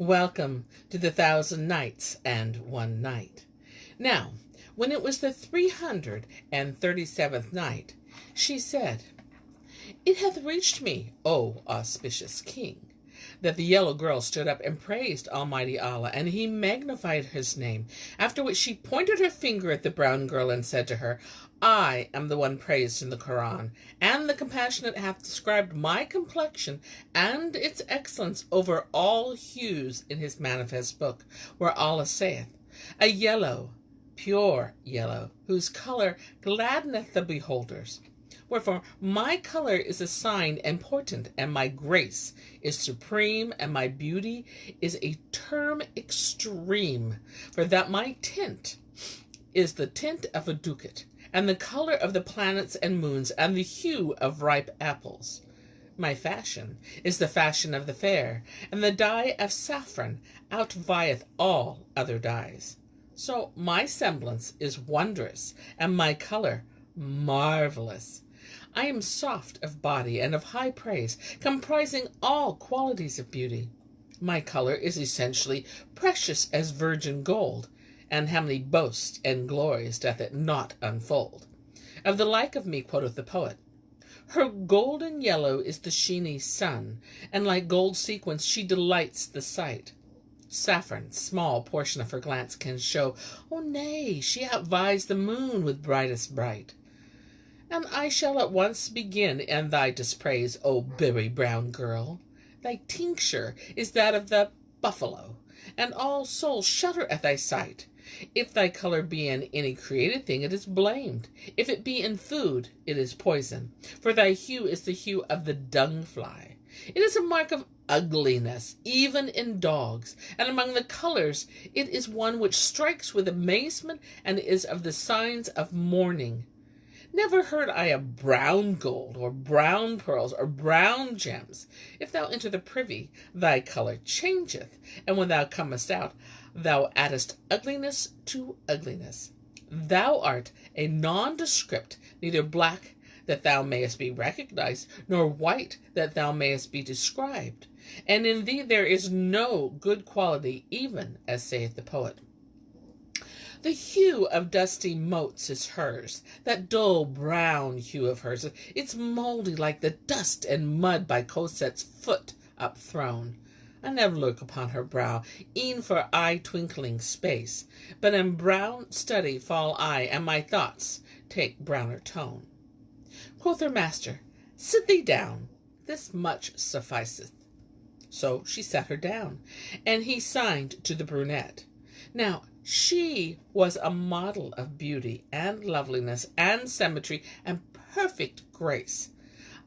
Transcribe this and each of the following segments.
Welcome to the 1000 Nights and 1 Night. Now, when it was the 337th night, she said, "It hath reached me, O auspicious king, that the yellow girl stood up and praised Almighty Allah, and he magnified his name. After which she pointed her finger at the brown girl and said to her, I am the one praised in the Quran, and the Compassionate hath described my complexion and its excellence over all hues in his manifest book, where Allah saith, a yellow, pure yellow, whose color gladdeneth the beholders. Wherefore, my color is a sign important, and my grace is supreme, and my beauty is a term extreme, for that my tint is the tint of a ducat, and the color of the planets and moons, and the hue of ripe apples. My fashion is the fashion of the fair, and the dye of saffron outvieth all other dyes. So my semblance is wondrous, and my color marvelous. I am soft of body and of high praise, comprising all qualities of beauty. My color is essentially precious as virgin gold, and how many boasts and glories doth it not unfold? Of the like of me, quoth the poet, her golden yellow is the sheeny sun, and like gold sequins she delights the sight. Saffron, small portion of her glance can show, oh nay, she outvies the moon with brightest bright. And I shall at once begin in thy dispraise, O berry brown girl. Thy tincture is that of the buffalo, and all souls shudder at thy sight. If thy color be in any created thing, it is blamed. If it be in food, it is poison. For thy hue is the hue of the dung fly. It is a mark of ugliness, even in dogs, and among the colors it is one which strikes with amazement, and is of the signs of mourning. Never heard I of brown gold, or brown pearls, or brown gems. If thou enter the privy, thy colour changeth, and when thou comest out, thou addest ugliness to ugliness. Thou art a nondescript, neither black that thou mayest be recognized, nor white that thou mayest be described. And in thee there is no good quality, even as saith the poet. The hue of dusty motes is hers, that dull brown hue of hers. It's mouldy like the dust and mud by Cosette's foot upthrown. I never look upon her brow, e'en for eye-twinkling space, but in brown study fall I, and my thoughts take browner tone. Quoth her master, sit thee down, this much sufficeth. So she sat her down, and he signed to the brunette. Now, she was a model of beauty and loveliness and symmetry and perfect grace,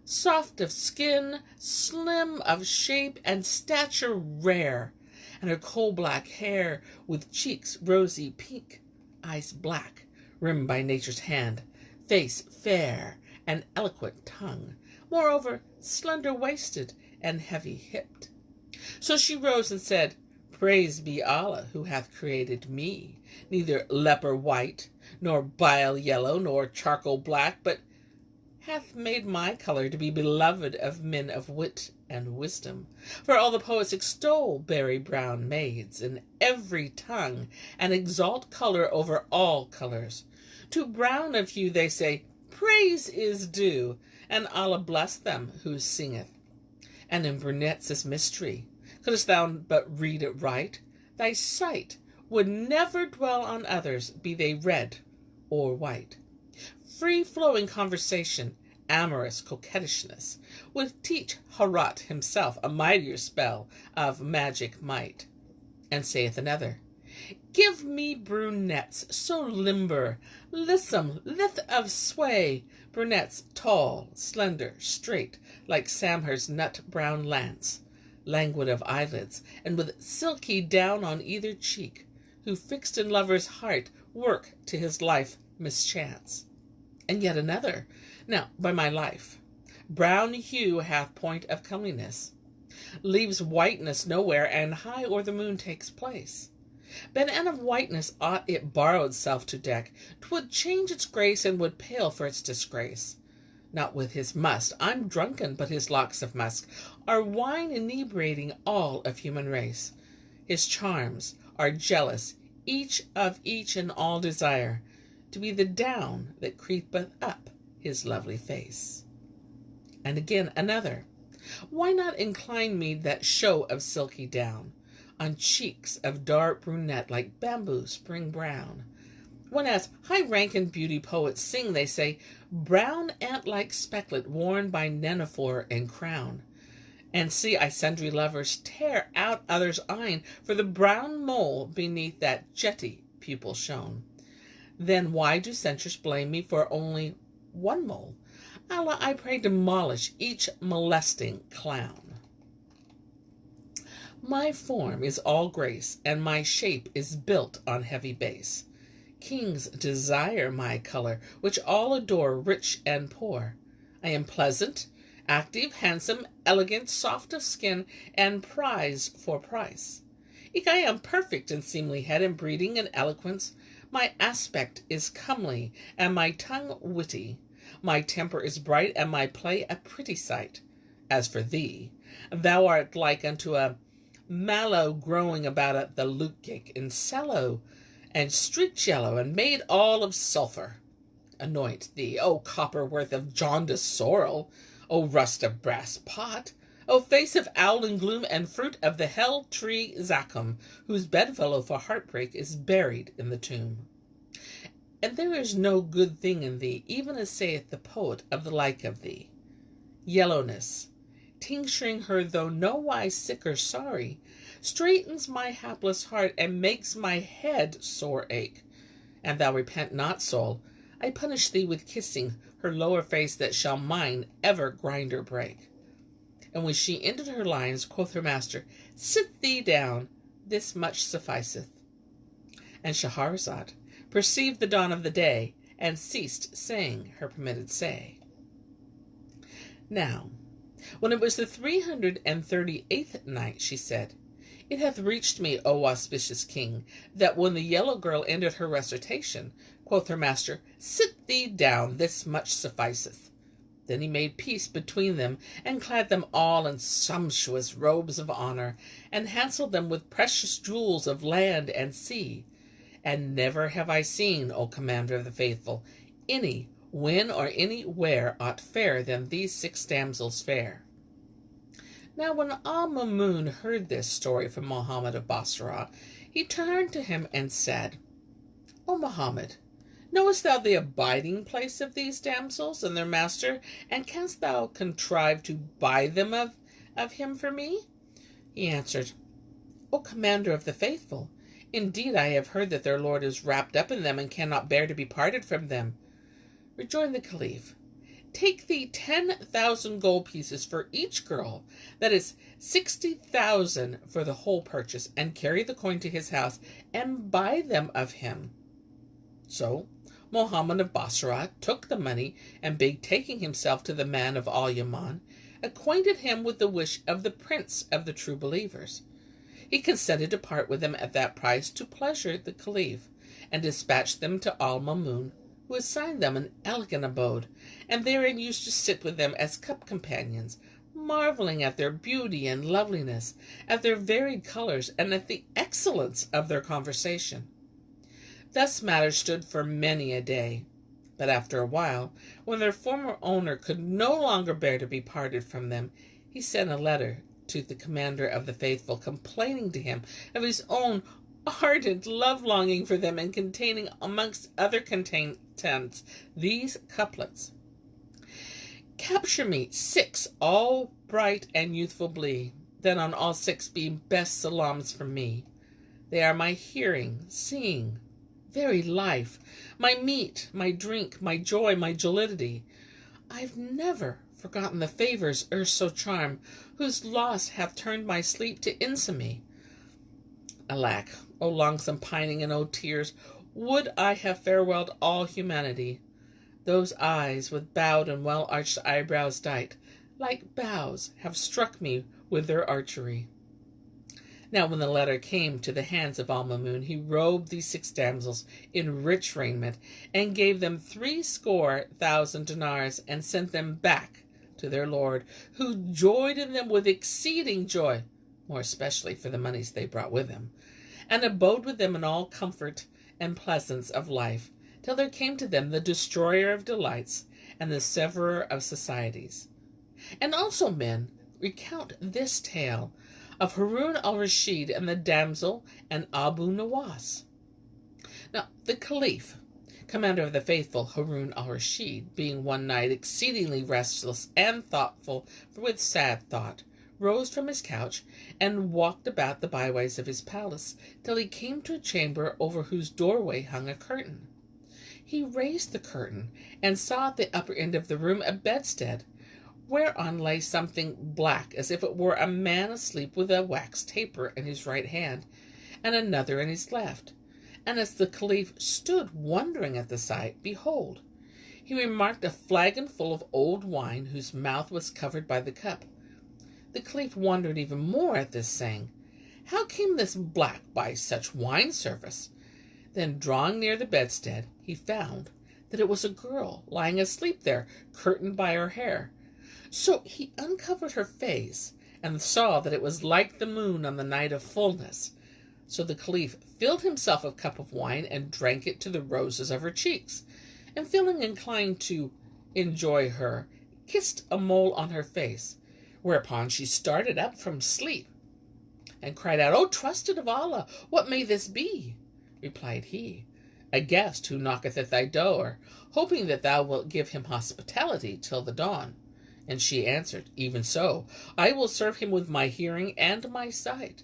soft of skin, slim of shape, and stature rare, and her coal-black hair, with cheeks rosy pink, eyes black, rimmed by nature's hand, face fair, and eloquent tongue, moreover slender-waisted and heavy-hipped. So she rose and said, Praise be Allah, who hath created me, neither leper white, nor bile yellow, nor charcoal black, but hath made my color to be beloved of men of wit and wisdom. For all the poets extol berry brown maids in every tongue, and exalt color over all colors. To brown of hue they say, Praise is due, and Allah bless them who singeth. And in brunettes is mystery. Couldst thou but read it right, thy sight would never dwell on others, be they red or white. Free-flowing conversation, amorous coquettishness, would teach Harut himself a mightier spell of magic might. And saith another, Give me brunettes so limber, lissom, lithe of sway, brunettes tall, slender, straight, like Samhar's nut-brown lance, languid of eyelids, and with silky down on either cheek, who fixed in lover's heart work to his life mischance. And yet another, now, by my life, brown hue hath point of comeliness, leaves whiteness nowhere, and high o'er the moon takes place. But an of whiteness ought it borrowed self to deck, 'twould change its grace, and would pale for its disgrace. Not with his must, I'm drunken, but his locks of musk are wine inebriating all of human race. His charms are jealous, each of each and all desire to be the down that creepeth up his lovely face. And again another. Why not incline me that show of silky down on cheeks of dark brunette like bamboo spring brown? When as high-ranking beauty poets sing, they say, brown ant-like specklet worn by Nenuphar and crown. And see I sundry lovers tear out others' eyne for the brown mole beneath that jetty pupil shone. Then why do censors blame me for only one mole? Allah, I pray, demolish each molesting clown. My form is all grace, and my shape is built on heavy base. Kings desire my color, which all adore, rich and poor. I am pleasant, active, handsome, elegant, soft of skin, and prize for price. Eke I am perfect in seemly head and breeding and eloquence. My aspect is comely, and my tongue witty. My temper is bright, and my play a pretty sight. As for thee, thou art like unto a mallow growing about the lute cake, in sallow and streaked yellow, and made all of sulphur. Anoint thee, O copper worth of jaundiced sorrel, O rust of brass pot, O face of owl and gloom, and fruit of the hell tree Zacchum, whose bedfellow for heartbreak is buried in the tomb. And there is no good thing in thee, even as saith the poet of the like of thee. Yellowness, tincturing her though nowise sick or sorry, straightens my hapless heart, and makes my head sore ache. And thou repent not, soul, I punish thee with kissing her lower face, that shall mine ever grinder break. And when she ended her lines, quoth her master, Sit thee down, this much sufficeth. And Shahrazad perceived the dawn of the day, and ceased saying her permitted say. Now, when it was the 338th night, she said, It hath reached me, O auspicious king, that when the yellow girl ended her recitation, quoth her master, Sit thee down, this much sufficeth. Then he made peace between them, and clad them all in sumptuous robes of honor, and handselled them with precious jewels of land and sea. And never have I seen, O commander of the faithful, any, when or anywhere, aught fairer than these 6 damsels fair. Now when Al-Mamun heard this story from Muhammad of Basra, he turned to him and said, O Muhammad, knowest thou the abiding place of these damsels and their master, and canst thou contrive to buy them of him for me? He answered, O commander of the faithful, indeed I have heard that their lord is wrapped up in them, and cannot bear to be parted from them. Rejoined the Caliph, Take thee 10,000 gold pieces for each girl, that is 60,000 for the whole purchase, and carry the coin to his house, and buy them of him. So Muhammad of Basra took the money, and betaking himself to the Man of Al-Yaman, acquainted him with the wish of the prince of the true believers. He consented to part with them at that price to pleasure the Caliph, and dispatched them to Al-Mamun, who assigned them an elegant abode, and therein used to sit with them as cup companions, marveling at their beauty and loveliness, at their varied colors, and at the excellence of their conversation. Thus matters stood for many a day. But after a while, when their former owner could no longer bear to be parted from them, he sent a letter to the commander of the faithful, complaining to him of his own ardent love-longing for them, and containing, amongst other contents, these couplets. Capture me 6, all bright and youthful blee, then on all 6 be best salams from me. They are my hearing, seeing, very life, my meat, my drink, my joy, my jollity. I've never forgotten the favours erst so charmed, whose loss hath turned my sleep to infamy. Alack, O longsome pining, and O tears, would I have farewelled all humanity. Those eyes with bowed and well-arched eyebrows dight, like bows, have struck me with their archery. Now when the letter came to the hands of Al-Mamun, he robed these 6 damsels in rich raiment, and gave them 70,000 dinars, and sent them back to their lord, who joyed in them with exceeding joy. more especially for the monies they brought with him, and abode with them in all comfort and pleasance of life, till there came to them the destroyer of delights and the severer of societies. And also men recount this tale of Harun Al-Rashid and the damsel and Abu Nowas. Now, the Caliph, commander of the faithful, Harun Al-Rashid, being one night exceedingly restless and thoughtful with sad thought, rose from his couch and walked about the byways of his palace till he came to a chamber over whose doorway hung a curtain. He raised the curtain and saw at the upper end of the room a bedstead, whereon lay something black, as if it were a man asleep with a wax taper in his right hand and another in his left. And as the Caliph stood wondering at the sight, behold, he remarked a flagon full of old wine whose mouth was covered by the cup. The Caliph wondered even more at this, saying, "How came this black by such wine service?" Then, drawing near the bedstead, he found that it was a girl lying asleep there, curtained by her hair. So he uncovered her face, and saw that it was like the moon on the night of fullness. So the Caliph filled himself a cup of wine and drank it to the roses of her cheeks, and feeling inclined to enjoy her, kissed a mole on her face, whereupon she started up from sleep, and cried out, "O trusted of Allah, what may this be?" Replied he, "A guest who knocketh at thy door, hoping that thou wilt give him hospitality till the dawn." And she answered, "Even so, I will serve him with my hearing and my sight."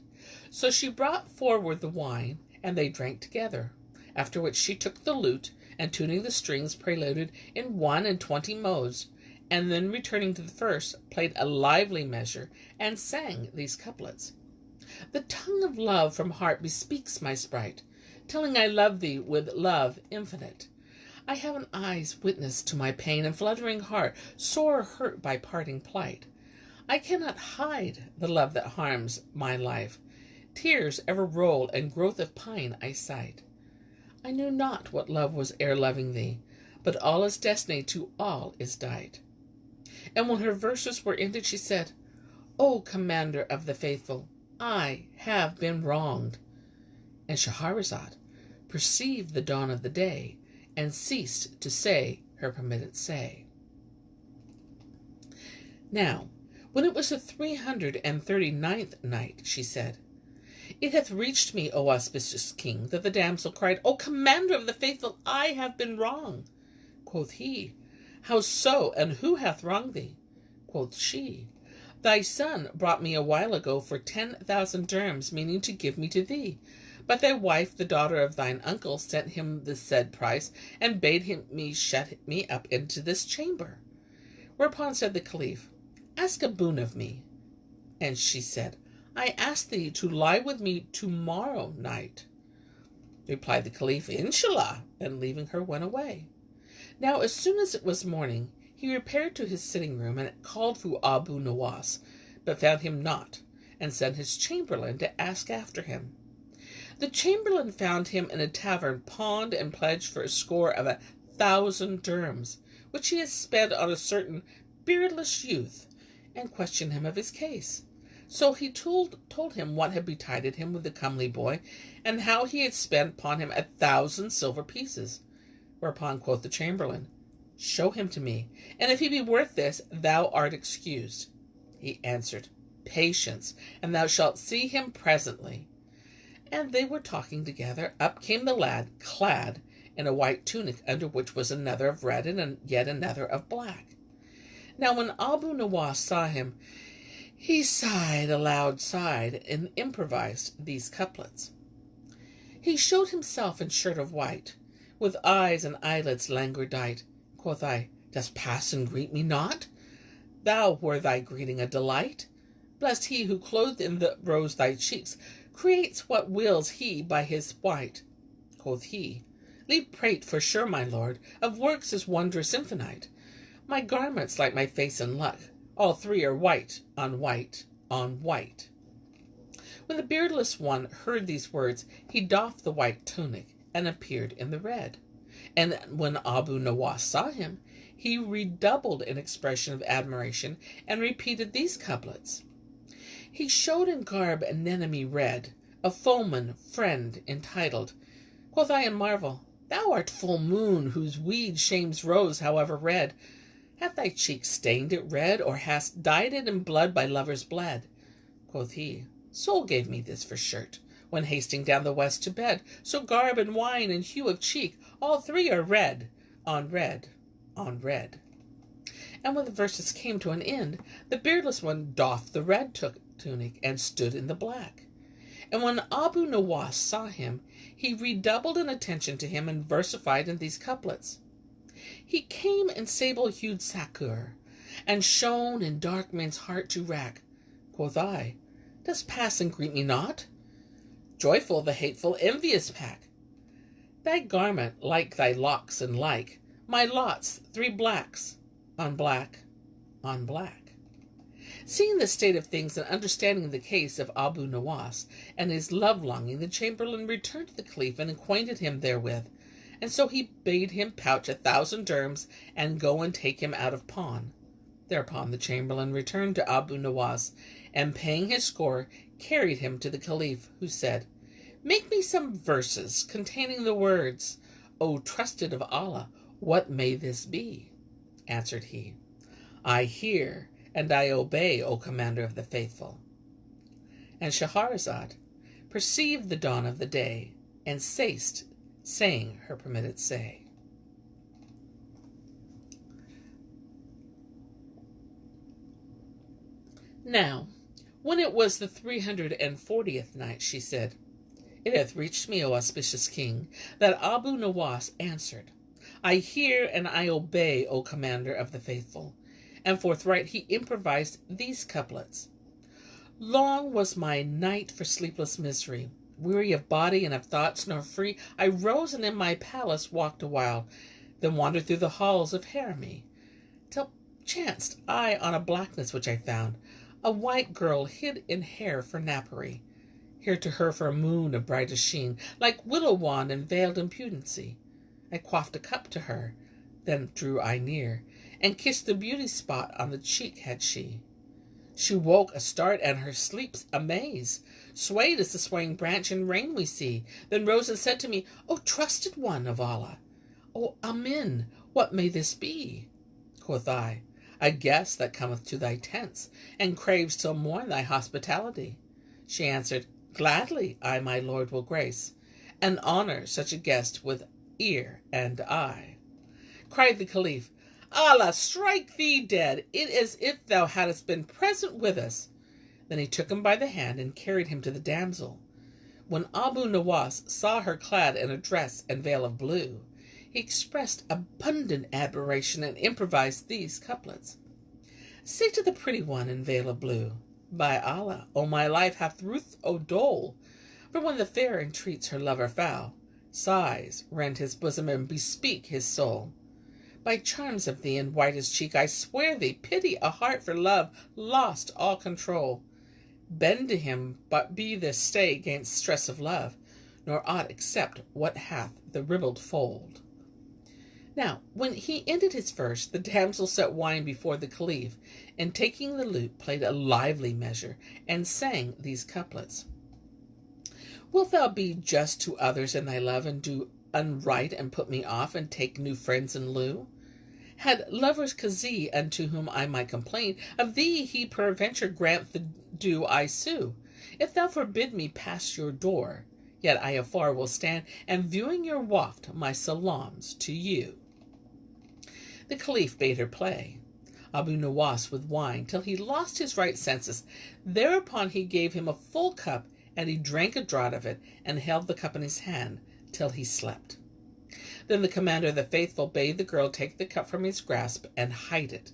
So she brought forward the wine, and they drank together, after which she took the lute, and tuning the strings, preluded in 21 modes, and then returning to the first, played a lively measure, and sang these couplets. "The tongue of love from heart bespeaks my sprite, telling I love thee with love infinite. I have an eye's witness to my pain, and fluttering heart, sore hurt by parting plight. I cannot hide the love that harms my life. Tears ever roll, and growth of pine I sight. I knew not what love was ere loving thee, but all is destiny to all is dight." And when her verses were ended, she said, "O commander of the faithful, I have been wronged." And Shahrazad perceived the dawn of the day, and ceased to say her permitted say. Now, when it was the 339th night, she said, "It hath reached me, O auspicious king, that the damsel cried, 'O commander of the faithful, I have been wrong.' Quoth he, 'How so, and who hath wronged thee?' Quoth she, 'Thy son brought me a while ago for 10,000 dirhams, meaning to give me to thee. But thy wife, the daughter of thine uncle, sent him the said price, and bade me shut me up into this chamber.' Whereupon said the Caliph, 'Ask a boon of me.' And she said, 'I ask thee to lie with me tomorrow night.' Replied the Caliph, 'Inshallah,' and leaving her went away. Now as soon as it was morning, he repaired to his sitting room, and called for Abu Nowas, but found him not, and sent his chamberlain to ask after him. The chamberlain found him in a tavern, pawned and pledged for a score of 1,000 dirhams, which he had spent on a certain beardless youth, and questioned him of his case. So he told him what had betided him with the comely boy, and how he had spent upon him 1,000 silver pieces. Whereupon quoth the chamberlain, 'Show him to me, and if he be worth this, thou art excused.' He answered, 'Patience, and thou shalt see him presently.' And they were talking together. Up came the lad, clad in a white tunic, under which was another of red, and yet another of black. Now when Abu Nowas saw him, he sighed a loud sigh, and improvised these couplets. He showed himself in shirt of white, with eyes and eyelids languid dight. Quoth I, 'Dost pass and greet me not? Thou were thy greeting a delight. Blessed he who clothed in the rose thy cheeks, creates what wills he by his white.' Quoth he, 'Leave prate, for sure, my lord, of works is wondrous infinite. My garments, like my face and luck, all three are white on white on white.' When the beardless one heard these words, he doffed the white tunic, and appeared in the red. And when Abu Nowas saw him, he redoubled in expression of admiration, and repeated these couplets. He showed in garb an enemy red, a foeman friend entitled. Quoth I in marvel, Thou art full moon, whose weed shames rose, however red. Hath thy cheek stained it red, or hast dyed it in blood by lovers bled? Quoth he, Soul gave me this for shirt, when hasting down the west to bed. So garb and wine and hue of cheek, all three are red, on red, on red. And when the verses came to an end, the beardless one doffed the red tunic and stood in the black. And when Abu Nowa saw him, he redoubled in attention to him and versified in these couplets. He came in sable-hued sakur, and shone in dark men's heart to rack. Quoth I, Dost pass and greet me not? Joyful the hateful envious pack. Thy garment like thy locks and like my lots, three blacks, on black, on black. Seeing the state of things and understanding the case of Abu Nowas and his love-longing, the chamberlain returned to the caliph and acquainted him therewith. And so he bade him pouch 1,000 dirhams and go and take him out of pawn. Thereupon the chamberlain returned to Abu Nowas, and paying his score, carried him to the caliph, who said, Make me some verses containing the words, O trusted of Allah, what may this be? Answered he, I hear and I obey, O commander of the faithful. And Shahrazad perceived the dawn of the day, and ceased saying her permitted say. Now, when it was the 340th night, she said, It hath reached me, O auspicious king, that Abu Nowas answered, I hear and I obey, O commander of the faithful. And forthright he improvised these couplets. Long was my night for sleepless misery, weary of body and of thoughts nor free. I rose and in my palace walked a while, then wandered through the halls of Harami, till chanced I on a blackness which I found, a white girl hid in hair for napery. Here to her for a moon of brightest sheen, like willow wand and veiled impudency. I quaffed a cup to her, then drew I near, and kissed the beauty spot on the cheek had she. She woke a start, and her sleep's amaze, swayed as the swaying branch in rain we see, then rose and said to me, O trusted one of Allah, O Amin, what may this be? Quoth I guess that cometh to thy tents, and craves till morn thy hospitality. She answered, Gladly I my lord will grace, and honour such a guest with ear and eye. Cried the caliph, Allah strike thee dead! It is as if thou hadst been present with us. Then he took him by the hand and carried him to the damsel. When Abu Nowas saw her clad in a dress and veil of blue, he expressed abundant admiration and improvised these couplets. Say to the pretty one in veil of blue, By Allah, O my life, hath ruth o dole, for when the fair entreats her lover foul, sighs rend his bosom and bespeak his soul. By charms of thee and whitest cheek, I swear thee, pity a heart for love lost all control. Bend to him, but be the stay gainst stress of love, nor aught except what hath the ribald fold. Now, when he ended his verse, the damsel set wine before the caliph, and taking the lute, played a lively measure, and sang these couplets. Wilt thou be just to others in thy love, and do unright, and put me off, and take new friends in lieu? Had lovers Kazi unto whom I might complain, of thee he peradventure grant the due I sue. If thou forbid me past your door, yet I afar will stand, and viewing your waft, my salams to you. The caliph bade her play Abu Nowas with wine, till he lost his right senses. Thereupon he gave him a full cup, and he drank a draught of it, and held the cup in his hand, till he slept. Then the commander of the faithful bade the girl take the cup from his grasp, and hide it.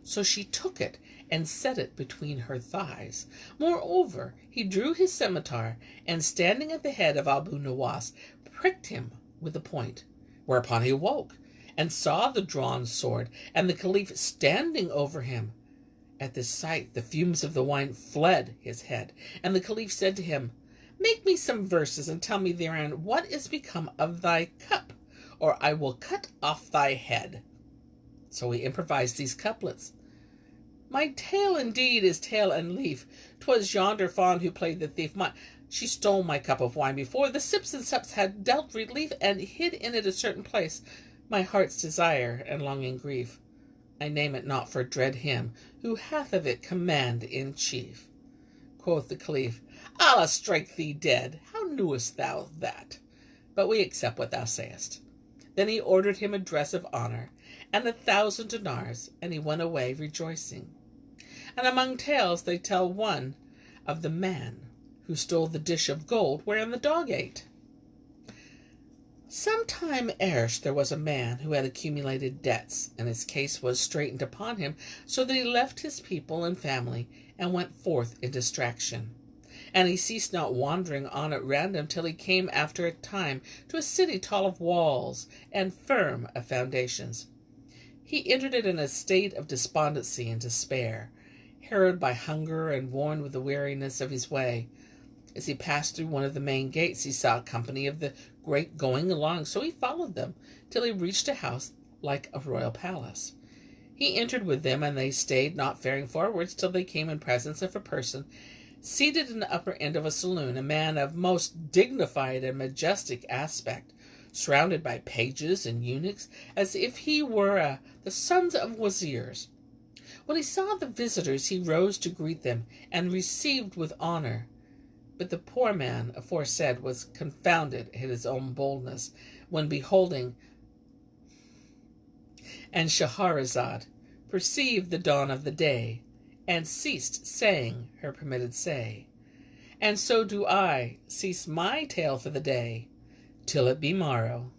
So she took it, and set it between her thighs. Moreover, he drew his scimitar, and standing at the head of Abu Nowas, pricked him with the point. Whereupon he awoke, and saw the drawn sword, and the caliph standing over him. At this sight the fumes of the wine fled his head, and the caliph said to him, Make me some verses, and tell me therein what is become of thy cup, or I will cut off thy head. So he improvised these couplets. My tale indeed is tale and leaf. 'Twas yonder fawn who played the thief. She stole my cup of wine before the sips and sups had dealt relief, and hid in it a certain place, my heart's desire and longing grief. I name it not for dread him who hath of it command in chief. Quoth the Caliph, Allah strike thee dead! How knewest thou that? But we accept what thou sayest. Then he ordered him a dress of honor, and 1,000 dinars, and he went away rejoicing. And among tales they tell one of the man who stole the dish of gold wherein the dog ate. Some time erst there was a man who had accumulated debts, and his case was straitened upon him, so that he left his people and family, and went forth in distraction. And he ceased not wandering on at random, till he came after a time to a city tall of walls and firm of foundations. He entered it in a state of despondency and despair, harrowed by hunger and worn with the weariness of his way. As he passed through one of the main gates, he saw a company of the great going along, so he followed them till he reached a house like a royal palace. He entered with them, and they stayed not faring forwards till they came in presence of a person seated in the upper end of a saloon, a man of most dignified and majestic aspect, surrounded by pages and eunuchs, as if he were the sons of wazirs. When he saw the visitors, he rose to greet them, and received with honor. But the poor man aforesaid was confounded at his own boldness, when beholding and Shahrazad perceived the dawn of the day, and ceased saying her permitted say. And so do I cease my tale for the day, till it be morrow.